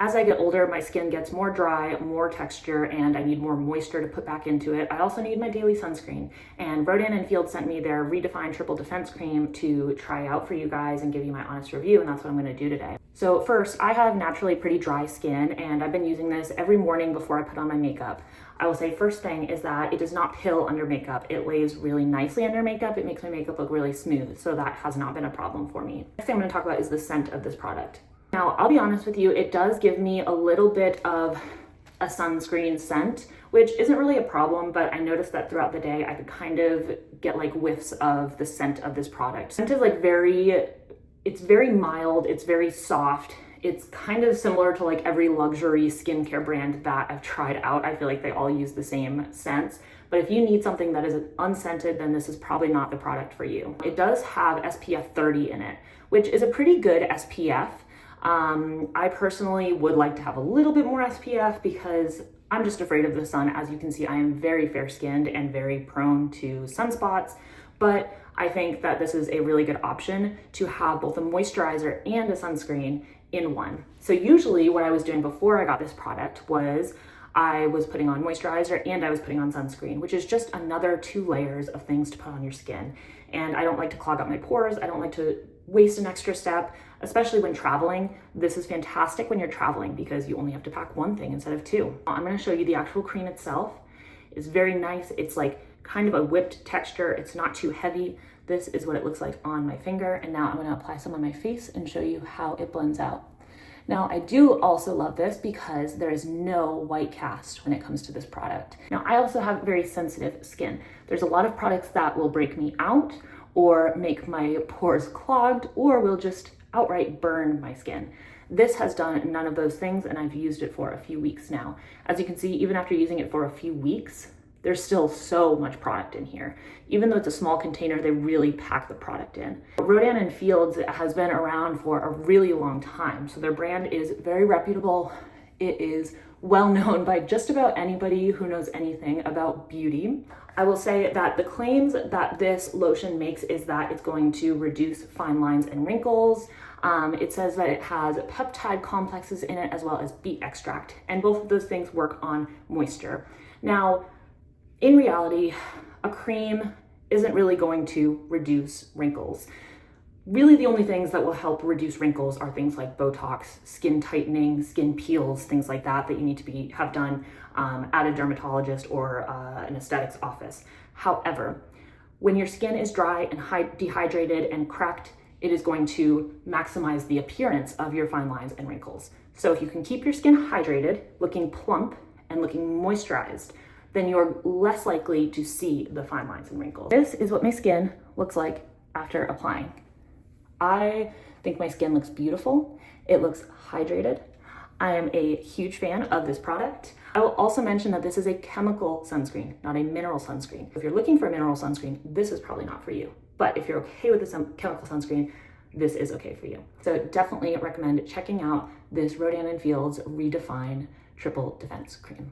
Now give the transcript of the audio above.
As I get older, my skin gets more dry, more texture, and I need more moisture to put back into it. I also need my daily sunscreen. And Rodan and Field sent me their Redefine Triple Defense Cream to try out for you guys and give you my honest review, and that's what I'm gonna do today. So first, I have naturally pretty dry skin, and I've been using this every morning before I put on my makeup. I will say first thing is that it does not pill under makeup. It lays really nicely under makeup. It makes my makeup look really smooth, so that has not been a problem for me. Next thing I'm gonna talk about is the scent of this product. Now, I'll be honest with you, it does give me a little bit of a sunscreen scent, which isn't really a problem, but I noticed that throughout the day, I could kind of get like whiffs of the scent of this product. The scent is like it's very mild, it's very soft. It's kind of similar to like every luxury skincare brand that I've tried out. I feel like they all use the same scents. But if you need something that is unscented, then this is probably not the product for you. It does have SPF 30 in it, which is a pretty good SPF. I personally would like to have a little bit more SPF because I'm just afraid of the sun. As you can see, I am very fair-skinned and very prone to sunspots, but I think that this is a really good option to have both a moisturizer and a sunscreen in one. So usually what I was doing before I got this product was I was putting on moisturizer and I was putting on sunscreen, which is just another 2 layers of things to put on your skin. And I don't like to clog up my pores. I don't like to waste an extra step, especially when traveling. This is fantastic when you're traveling because you only have to pack 1 thing instead of 2. I'm gonna show you the actual cream itself. It's very nice. It's like kind of a whipped texture. It's not too heavy. This is what it looks like on my finger. And now I'm gonna apply some on my face and show you how it blends out. Now, I do also love this because there is no white cast when it comes to this product. Now, I also have very sensitive skin. There's a lot of products that will break me out or make my pores clogged or will just outright burn my skin. This has done none of those things, and I've used it for a few weeks now. As you can see, even after using it for a few weeks, there's still so much product in here. Even though it's a small container, they really pack the product in. Rodan and Fields has been around for a really long time, so their brand is very reputable. It is well known by just about anybody who knows anything about beauty. I will say that the claims that this lotion makes is that it's going to reduce fine lines and wrinkles. It says that it has peptide complexes in it as well as beet extract, and both of those things work on moisture. Now, in reality, a cream isn't really going to reduce wrinkles. Really, the only things that will help reduce wrinkles are things like Botox, skin tightening, skin peels, things like that you need to have done at a dermatologist or an aesthetics office. However, when your skin is dry and dehydrated and cracked, it is going to maximize the appearance of your fine lines and wrinkles. So if you can keep your skin hydrated, looking plump and looking moisturized, then you're less likely to see the fine lines and wrinkles. This is what my skin looks like after applying. I think my skin looks beautiful. It looks hydrated. I am a huge fan of this product. I will also mention that this is a chemical sunscreen, not a mineral sunscreen. If you're looking for a mineral sunscreen, this is probably not for you. But if you're okay with the chemical sunscreen, this is okay for you. So definitely recommend checking out this Rodan and Fields Redefine Triple Defense Cream.